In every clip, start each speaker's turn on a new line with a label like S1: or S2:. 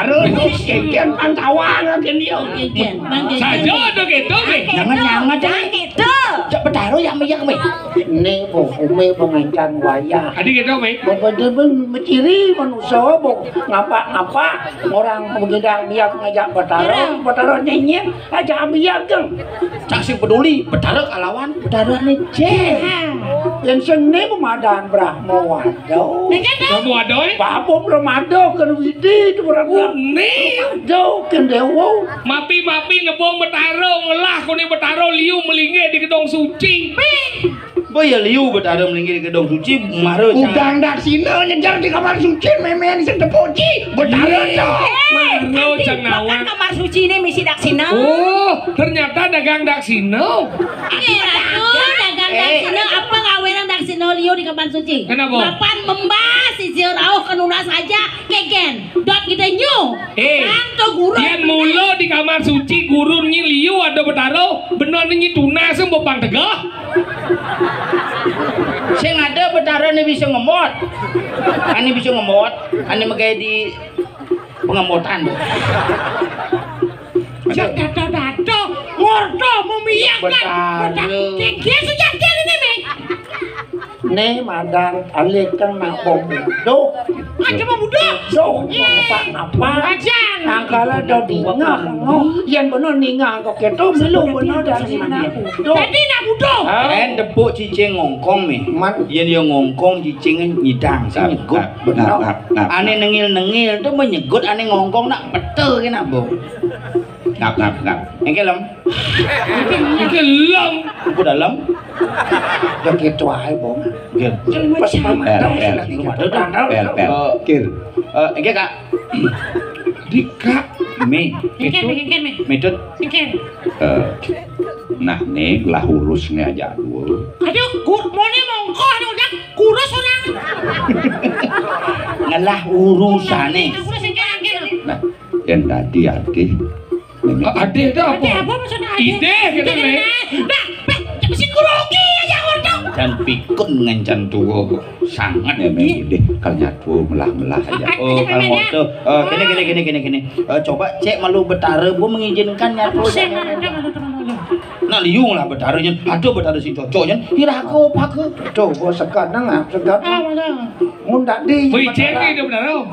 S1: betara kengken pantawang kan dia. Saja ada gitu nih.
S2: Jangan gitu. Cak betara yang miyak mi.
S3: Nih umi pengancam wayah.
S1: Adik gitu mi.
S3: Bener-bener menciri manusia ngapa orang begedang biak ngajak betara nyenyet aja biak kan.
S2: Cak sing peduli betara kalawan betara nih
S3: Yang seni pemadan Brahmo Wado.
S1: Kamu ada eh?
S3: Bapak Brahmado kan widi itu Brahmo. Wado kan dewa.
S1: Mapi ngebong betara ngelah kuni betara liu melingge di gedung suci.
S2: Boya liu betara melinggi di gedung suci maro
S3: Udang daksina nyejar di kamar suci memen sing tepoci betara dong.
S1: Maro cengawan.
S4: Kamar suci ini misi daksina.
S1: Oh, ternyata dagang daksina.
S4: Iya, dagang daksina apa ngawenan daksina liu di kamar suci?
S1: Kenapa?
S4: Bapan membas si rauh kenuna saja kegen. Dot kita nyu. Kanto guru.
S1: Yang mulu di kamar suci gurun nyi liu ada betara benar nyi tuna sembo bang tegah.
S2: sing ada betara nih bisa ngemot. Ani bisa ngemot, ani magai di pengemotan.
S4: Dato ngordo memiyakan. Kengkian sejak ini nih.
S3: Nih madang alik kan nak bomudo.
S4: Aja mau muda.
S3: Do apa? Angkala do dingah. Yang bener ningah kok keto belum bener dari nak mudo.
S4: Jadi nak muda.
S2: En depuk cicing ngongkong mi. Yen yo ngongkong cicing nyidang sa nyegut. Ane nengil tuh menyegut ane ngongkong nak pete kena bo. Ngap. Engke lem.
S1: Engke lem.
S2: Ku dalam.
S3: Ya gitu aja bom. Pas
S2: Kir. Engke Kak. Dika me. Metode.
S5: Nah nih lah urusnya aja dulu.
S4: Aduh, mau mongko udah kurus orang.
S2: Ngalah urusane.
S5: Nah, yang tadi adik.
S1: Adik itu apa?
S4: Apa maksudnya adik?
S1: Ide kita nih.
S4: Nah, mesti kurogi aja ngordong.
S2: Dan pikun ngencan tuwo sangat ya
S5: ide kalnya tuh melah aja.
S2: Oh kalau ngoto, gini. Coba cek malu betara bu mengizinkan nyatu. Nah liung lah betaranya, aduh betara si cocoknya, hirako pakai.
S3: Tuh gua sekat nang sekat. Mundak di.
S1: Wih cek ini dia benar.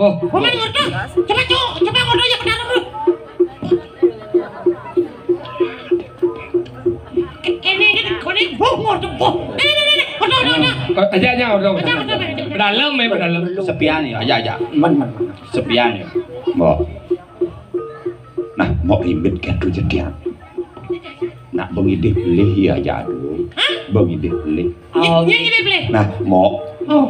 S1: Oh,
S4: Coba ngordong. Coba ngordong ya benar dulu.
S1: Aja ordong. Dalam dalam.
S2: Sepian ya, aja. Sepian ya.
S5: Mau. Nah, mau imit kan tuh jadi. Nak bengide beli ya jadu. Bengide beli. Nah, mau.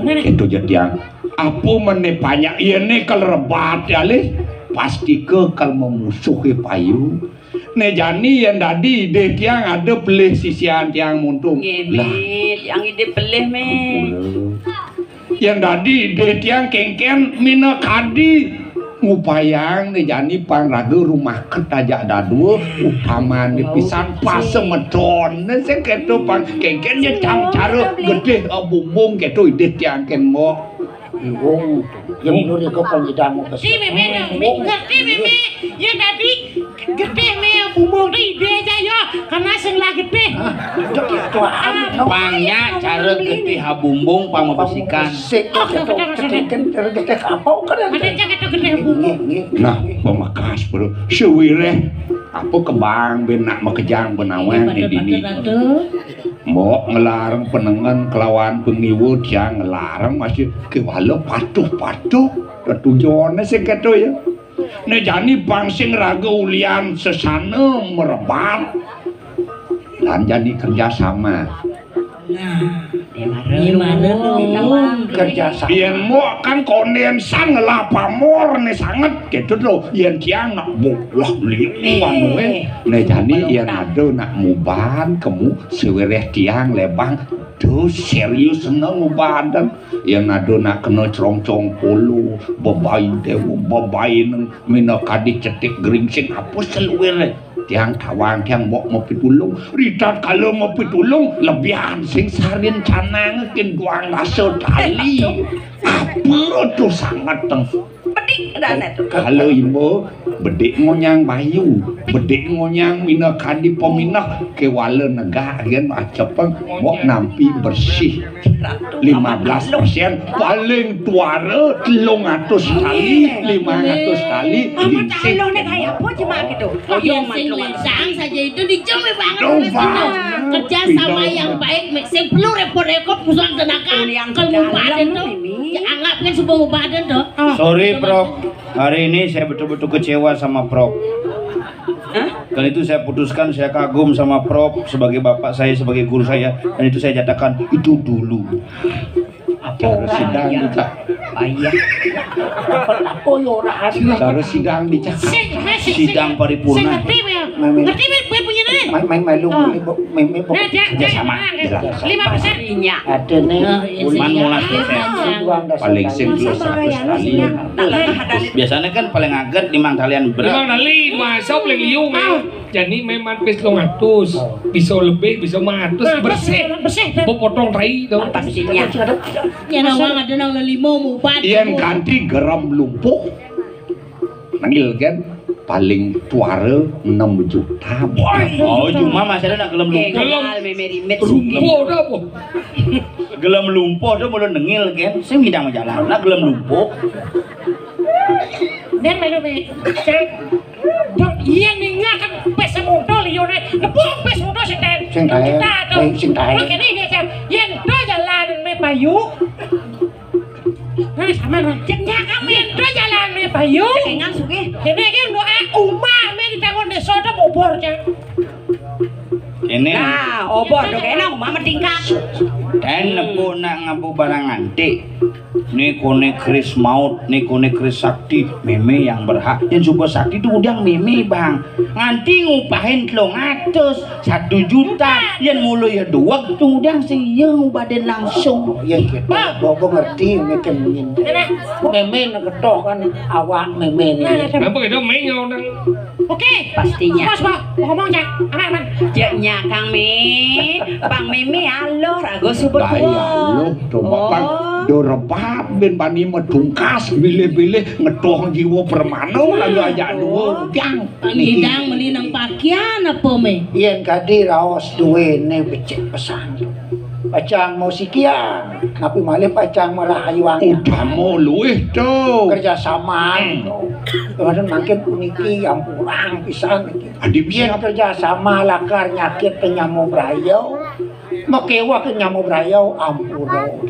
S5: Itu jadi apa menepanya ini kalau rebat ya le pasti kalau memusuhi payu. Nejani yang tadi dek yang ada pelih sisian tiang muntung.
S4: Yang ide pelih me.
S5: Yang tadi dek yang kengken mina kadi ngupayang nejani pangraga rumah ketaja dadu utama di pisan pas semedon. Nese keto pang kengken ya cang cara gede bumbung keto ide tiang ken mo.
S3: Wong yang nuri kok pangidang mo
S4: Si meme ngerti meme. Ya tadi gede me bumbung di ide aja ya karena sing lah gede.
S2: Pangnya cara gede habumbung pamabesikan.
S3: Gede apa kan?
S4: Ada gede bumbung.
S5: Nah, pemakas bro, sewire apa kembang benak makejang benawan ini. Mau ngelarang penengan kelawan pengiwut yang ngelarang masih kewala patuh tujuannya segitu ya. Nah jadi bangsing raga ulian sesana merebat dan jadi kerjasama.
S4: Gimana dong
S3: kerjasama?
S5: Yang mau kan kondensan ngelapamor nih sangat gitu loh. Yang tiang nak bolah liwan we. Nah jadi yang ada nak muban kamu sewereh tiang lebang. Tuh serius seneng muban dan yang ada nak kena cerong-cerong polo babai neng mina kadi cetik geringsing apa seluwer tiang tawang tiang mau pitulung ritat kalau mau pitulung lebihan sing sarin canang kin duang rasa tali apa tuh sangat teng
S6: medik dana tuh.
S5: Kalau imo bedek ngonyang bayu, bedek ngonyang mina kadi peminah kewala negah kan acepeng mau nampi bersih 15% paling tuara 300 kali 500 kali ginseng.
S6: Kalau nek kayak apa cuma gitu.
S4: Ginseng lensang saja itu dijome banget kerja sama yang baik mixing perlu repot-repot pusat tenaga kalau badan tuh ya anggap kan sebuah badan tuh.
S2: Sorry Prof, hari ini saya betul-betul kecewa sama Prof. Dan itu saya putuskan, saya kagum sama Prof sebagai bapak saya, sebagai guru saya, dan itu saya nyatakan itu dulu.
S5: Cara sidang dicak.
S3: Ayah. Apa yo rahasia?
S5: Cara sidang dicak.
S2: Sidang paripurna.
S4: Ngerti punya nih.
S3: Main malu main
S2: Kerjasama.
S4: 5%.
S6: Iya.
S3: ada nih
S2: Man mulas
S5: Paling sing 100 kali.
S2: Biasanya kan paling agak dimang kalian berat.
S1: Memang nali masa paling liu jadi memang pes 200 bisa lebih bisa 100 bersih potong tai dong
S6: Pastinya.
S4: Ya nawang ada nang limo mau ban.
S5: Iyan ganti geram lumpuh. Nangil kan paling tuara 6 juta.
S2: Oh, cuma masih ada nak gelem lumpuh.
S6: Kenal memerimet
S1: Lumpuh dah apa?
S2: Gelem lumpuh tu mula nengil kan. Saya ngidang jalan nak gelem lumpuh.
S4: Dan melu me. Dok iya ninga kan pes modal yo ne. Lebong pes modal seten.
S3: Sing tae.
S4: Oke ni dia kan. Yen do jalan me payu. Nah sama jennya kami yen do jalan me payu.
S6: Kengal suge.
S4: Kene kan doa umat me ditangon desa do bobor ja.
S2: Ini
S6: Nah, obor dok enak mama tingkat.
S2: dan nepo nak ngapu barang antik. Ni kone kris maut, ni kone kris sakti, meme yang berhak. Yang coba sakti tu udang meme bang. Nganti ngupahin 300, 1 juta. Yang mulu ya 2 tu udang siyang badan langsung.
S3: Ya gitu. Bobo ngerti mungkin meme nak ketok kan awak meme ni.
S1: Kenapa kita main orang?
S4: Oke.
S6: Pastinya.
S4: Bos, ngomong ja. Aman.
S6: Jaknya Kang Me, Bang Meme alo rago subur
S5: Daya lu coba bang dorepat ben bani medungkas bilih-bilih ngetoh jiwa permano lalu aja dua yang
S4: Ngidang meli nang pakaian apa me?
S3: Yen kadi raos duwe ne becek pesan. Pacang mau sikian, tapi malah pacang merahayu angin.
S5: udah mau luih tuh
S3: Kerjasama. Kemudian makin puniki yang kurang pisan iki.
S5: adi
S3: Yen
S5: bisa
S3: kerjasama lakar nyakit penyamu brayau, mekewa penyamu brayau ampuro.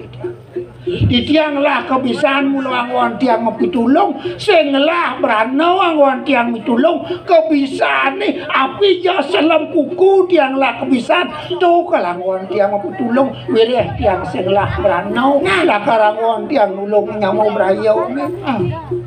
S3: Ditianglah kebiasaan mulu angwan tiang mepitulung, senglah berano angwan tiang mitulung kebiasaan ni api ja selam kuku tianglah kebiasaan tu kalangwan tiang mepitulung wireh tiang senglah berano lakar angwan tiang nulung nyamu brayau ni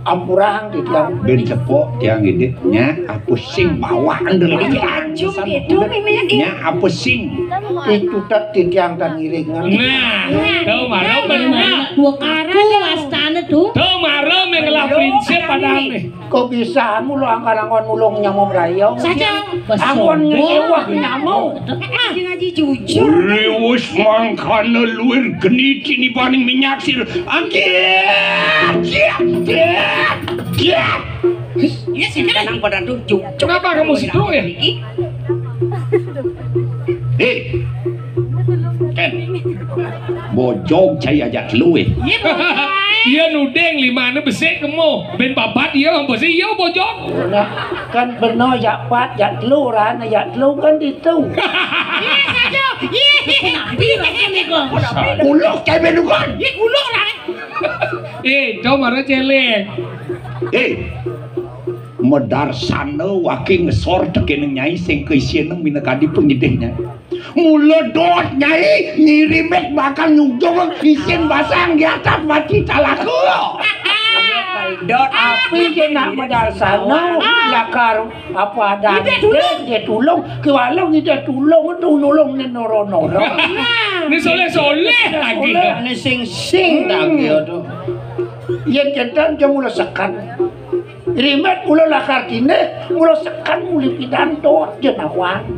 S3: ampurang di tiang
S5: ben cepok yang ini nya apa sing bawa andel
S6: Acung itu Meme
S5: nya apa sing
S3: itu tak di tiang tan ngiringan.
S1: Nah, tahu marah benar.
S4: Dua kaku astana tuh.
S1: Tahu marah mengelah prinsip padahal nih.
S3: Kebiasaan mulu angkar-angkon nulung nyamu brayau
S4: Saja.
S3: angkon ngewa nyamu.
S6: ngaji jujur.
S5: Lewis mangkana luir geni kini paling minyak sir
S6: Ya sih kanang pada tuh jujur.
S1: Kenapa kamu situ ya?
S5: Ken bojong cai ajak luih
S1: Iya nudeng 5 besek kamu ben babat dia bersih iya bojong.
S3: Nah, kan benar jak pat jak telur kan jak telur kan itu.
S4: Iya saja. Iya. Bila kene kok.
S5: ulok cai benukan
S4: Iya uluk lah.
S1: Tahu marah celek.
S5: medar sana waki ngesor tekene nyai sing keisian mina kadi pengidehnya mula dot nyai ngirimek bakal nyujung isin basang di atas mati talaku
S3: Dot api je nak medal sana lakar apa ada dia tulung ke walau dia tulung tu nulung ni norono.
S1: Ini soleh lagi.
S2: Ini sing tak dia tu.
S3: Yang kedan je mula sekan. Rimet mula lakar kini mula sekan mula pidan dot je nawan.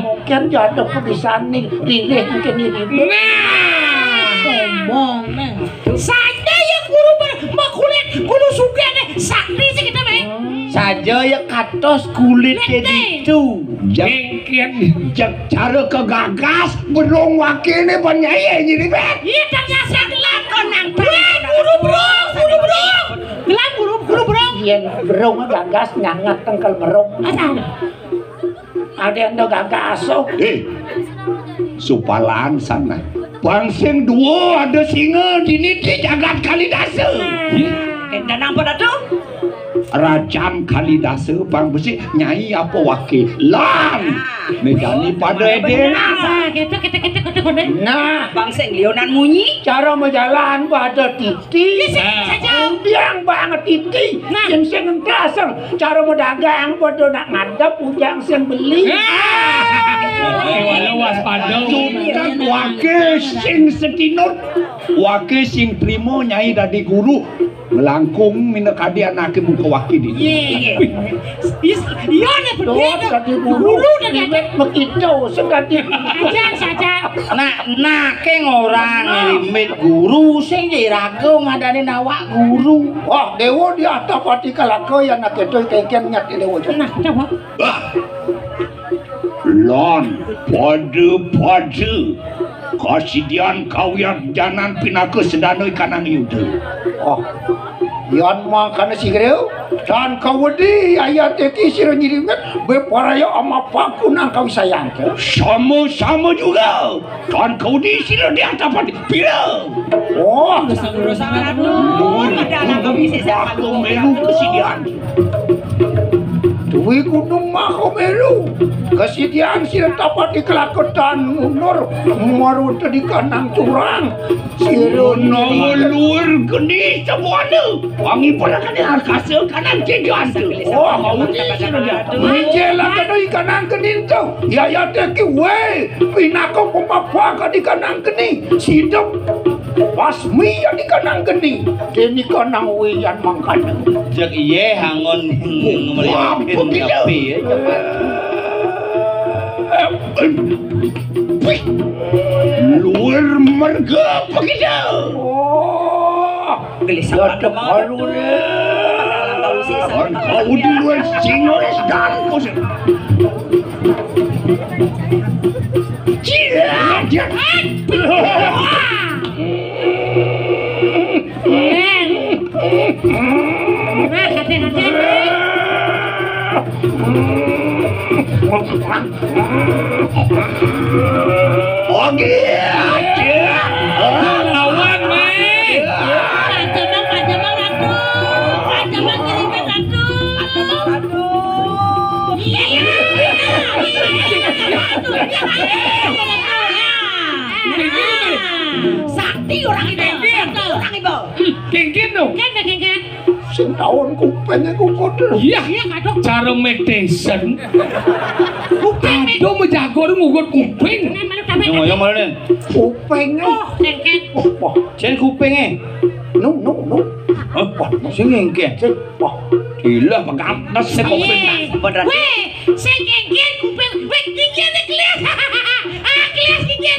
S3: Mungkin je ada kebiasaan ni rilih mungkin ni rilih.
S1: Nah,
S4: Sombong nah. Saya yang guru makulit guru suga nih sakti sih kita baik.
S2: Saja ya katos kulit itu.
S1: Jengken.
S5: Cara kegagas berong wakilnya penyanyi jadi bet.
S4: Iya ternyata gelakon nang guru bro. Gelap guru bro.
S3: Yen berong gagas nyangat tengkel berong. Ada yang gagas so.
S5: Supalaan sana. Bangseng dua ada singa dini di jagat Kalidasa.
S6: Kita nang pada tuh.
S5: Rajam Kalidasa bang besi nyai apa wakil lan. Nejani pada ede.
S3: Nah,
S6: Bang Seng Leonan munyi.
S3: cara berjalan pada titi. Yang banget titi. Yang sing entasang. Cara berdagang pada nak ngadap ujang sing beli.
S1: Walau waspada.
S5: Juntak wakil sing setinut. Wakil sing primo nyai dari guru. Melangkung mina kadi anake muka wakil di.
S4: Iya nih
S3: Tuh,
S4: begitu.
S3: tadi guru.
S4: Dulu dah
S3: Begitu, sekali.
S4: aja saja.
S2: Nak keng orang limit guru sing dirago ngadani nawak guru.
S3: Wah, dewa di atas pati kalako yang nak itu keken nyat dewa.
S4: Nah, coba.
S5: Lon pada kasidian kau yang janan pinaka sedanoi kanang yuda.
S3: Oh, yan makan si greu dan kau wedi ayat teti siro nyirimet beparaya ama paku nang kau sayang ke.
S5: Sama-sama juga. Kan kau di sini di atas padi pira.
S3: Oh,
S6: Sama aduh. Ada anak kau bisa sama
S5: Aku melu kasidian.
S3: duwi gunung Makomeru. Kesidian siro dapat dikelakutan mundur maru di kanang curang. Siro
S5: Nongol luar geni semuanya. Wangi pada kan hasil kanan kejuan tu.
S3: oh, kau di siro dia. Mijela kado ikanang kenin tu. Ya ya teki we. Pinako pemapa di kanang keni. Sidap pasmi yang di kanang keni. Deni kanang we yang mangkana.
S2: Jek iye hangon melihat tapi
S5: Luar marga begitu.
S3: Oh,
S6: gelisah
S3: ya
S6: pada
S3: baru
S6: Kau sih sama.
S5: Kau di luar singois dan kau sih. Cia.
S4: Nah, hati-hati.
S5: Oke.
S1: Lawan nih.
S4: Pajamang ratu. Pajamang kirimin ratu. Iya. Sakti orang itu. Orang ibu.
S1: Kengken dong.
S4: Kan.
S3: sing taun kupengnya kukut.
S1: Iya, cara meditation. Aduh, menjago ngugut kuping.
S2: Yang mana nih?
S3: Kupengnya. Wah,
S2: Cen kupingnya.
S3: no.
S2: Wah, sing ngengke.
S3: Wah,
S2: Gila, pagantas sa kuping. Beneran.
S4: Weh, saya kengken kuping. Weh, kengken na kelas. Kelas kengken.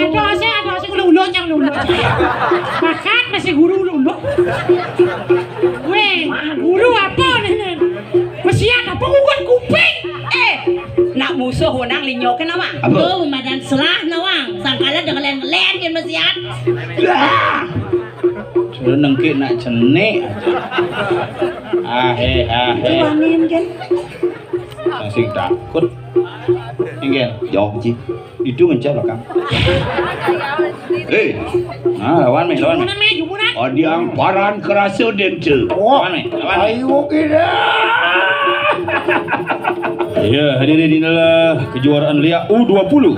S4: Ada saya ulo yang ulo. Makan masih guru ulo. Weh, guru apa nih? Masih ada penguat kuping.
S6: Nak musuh wenang linyokin nama.
S4: Tuh, madan selah nawang. Sangkala dengan len kan masih ada.
S2: Sudah nengke nak cenek aja.
S6: Cuanin kan.
S2: Masih takut. Ingin jawab sih. Itu mencari belakang. Lawan me.
S4: Jumunan me, jumunan.
S5: Adiang paran kerasa dente.
S3: wah,
S2: Lawan me.
S3: ayo kita.
S2: Ya, hadirin inilah kejuaraan Lia U20.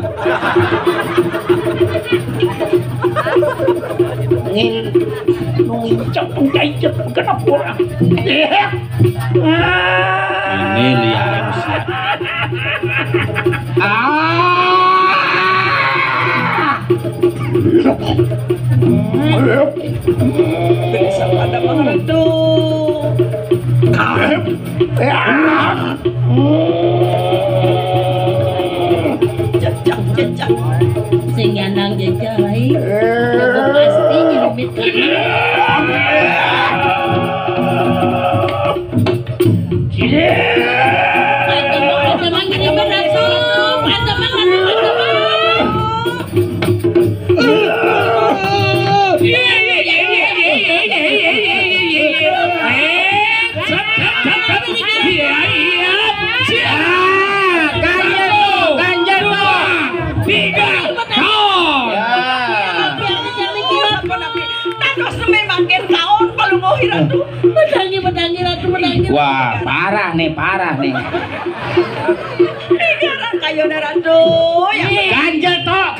S3: Nungincak penjajat kenapa orang?
S2: Ini Lia MC.
S6: Gelisah pada banget tuh.
S4: Sing yanang jejai. Yang pasti pamit. Pantemang ini berlangsung. Pantemang. Mendangi ratu.
S2: Wah, parah nih.
S6: Sekarang kayone ratu.
S2: Ganjel toh.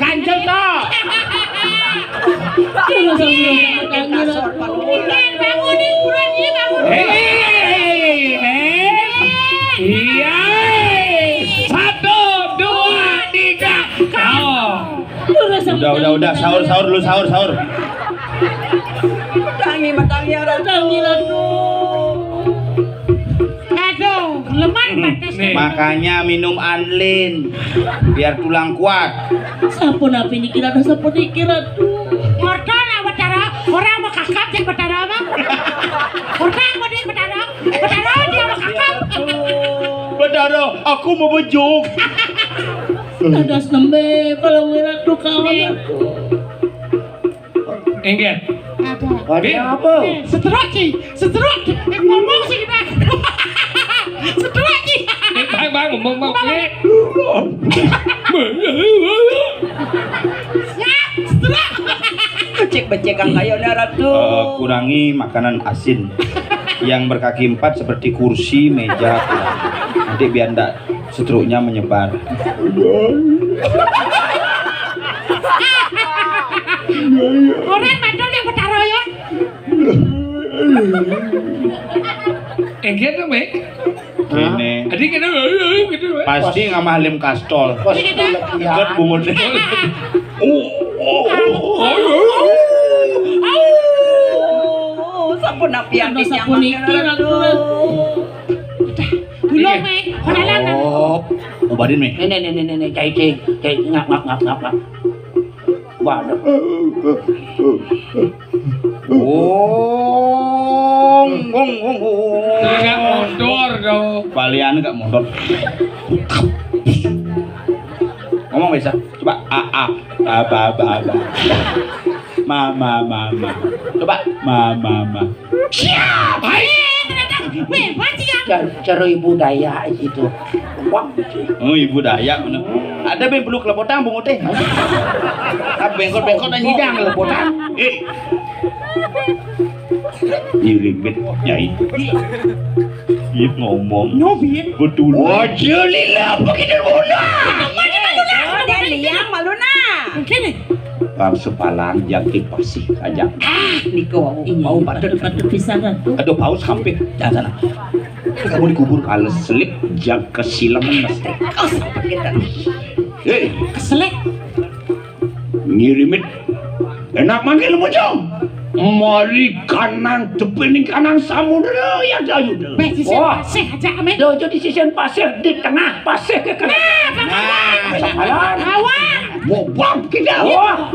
S1: Iya. 1, 2, 3. Kau.
S2: Udah, sahur dulu, sahur.
S6: Mendangi ya ratu.
S4: Aduh, lemah batas.
S2: Makanya minum anlin biar tulang kuat.
S4: Sampun apa ini kira ratu.
S7: Ngorton Batara, orang mau kakap cek Batara mah. Orang mau di Batara dia mau kakap.
S2: Bedaro, aku mau bejuk.
S4: Dadas nembe kalau ratu kawan.
S1: Engget.
S3: Ada apa?
S7: Seteruk. Ngomong sih kita. Seteruk.
S1: Bang ngomong.
S6: Becek kang kayone ratu.
S2: Kurangi makanan asin yang berkaki 4 seperti kursi, meja. Nanti biar ndak setruknya menyebar.
S7: Orang mandor yang Batara ya.
S1: Engget dong, Mek.
S2: Ini
S1: Adik kita gitu.
S2: pasti ngamah lim kastol.
S3: Pasti
S2: Ikut bungut.
S6: Sampun apian di
S4: Sampun iki ratu.
S7: Belum Mek. Orang
S2: Oh, ubarin nih.
S3: Nih, kayak ngap. Waduh.
S2: Gong.
S1: Enggak mondor dong.
S2: Balian enggak mondor. Ngomong bisa. Coba aba. Mama. Coba mama.
S7: Weh, mati ya.
S3: Cara ibu daya itu. Wah.
S2: Oh, ibu Dayak bener. Ada ben perlu kelepotan bungut teh. Bengkot dan nyidang kelepotan. Nyiribet nyai. Iya ngomong.
S7: Nyobi.
S2: Betul. Wajulillah begitu bola.
S6: Dan liang maluna.
S7: Kene.
S5: Bang sepalan jangkit pasih aja.
S6: Niko
S4: Mau patut pisan ratu.
S2: Aduh paus hampir. Jangan sana.
S5: Kamu dikubur kalau selip jang kesilaman mas.
S6: kau sampai kita.
S7: Keselek.
S5: Ngirimit. Enak manggil bojong. Mari kanan tepening kanan samudera ya dayu deh.
S7: Weh, sisi pasir aja Mek.
S3: Dojo di sisi pasir di tengah pasir ke kanan. Salah.
S7: Awak.
S5: Bobang kita.
S3: Wah.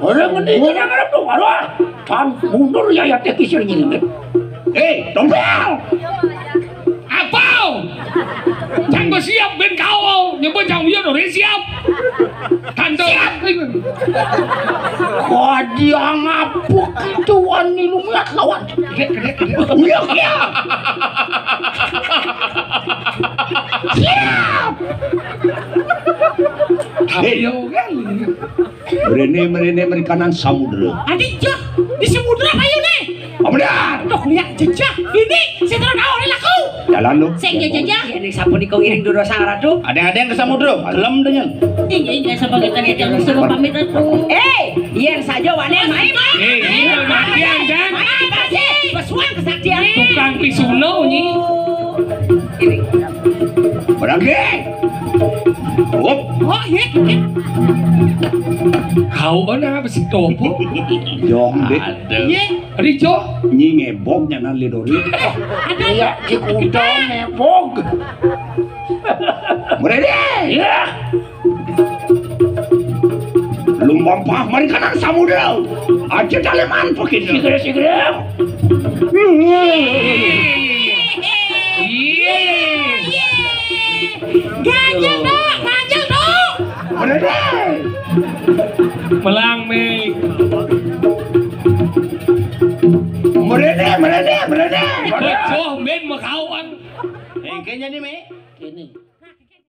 S3: Orang ini jangan harap dong. Aduh. Tan mundur ya teh kisir ini.
S5: Tombel.
S1: Apa? Jangan bersiap ben kau. Nyebut jauh ya udah siap. Tante.
S3: Wah dia ngapuk itu wani lu ngeliat lawan. Iya. Siap.
S1: Ayo kali.
S5: Merene kanan samudera.
S7: Adik jo di samudra ayo nih.
S5: Benar.
S7: Dok lihat jejak. Ini saya tahu ini laku.
S5: Jalan lu.
S4: Sing jajah.
S6: Ini sampun niko iring dulu sang ratu.
S2: Ada yang ke samudera. Gelem dengan.
S4: Iya sama kita jangan suruh pamit ratu.
S6: Yen saja wane main.
S1: Iya makian kan.
S6: Pesuang kesaktian.
S1: Tukang pisuno nyi.
S6: Ini.
S5: Berangge.
S7: Oh iya.
S1: Kau ana besi topo.
S5: Jong deh.
S7: Iya.
S1: Rijo.
S5: Nyi ngebog nyanan lidori.
S3: Iya di kuda nebog.
S5: Merene.
S3: Iya.
S5: Lumba lampah mari kanan samudra. Aja daleman pakai
S3: Segera.
S7: Ganjil tuh.
S1: Melang me.
S5: Merene.
S1: Betul men makawan.
S2: Kayaknya nih, Me.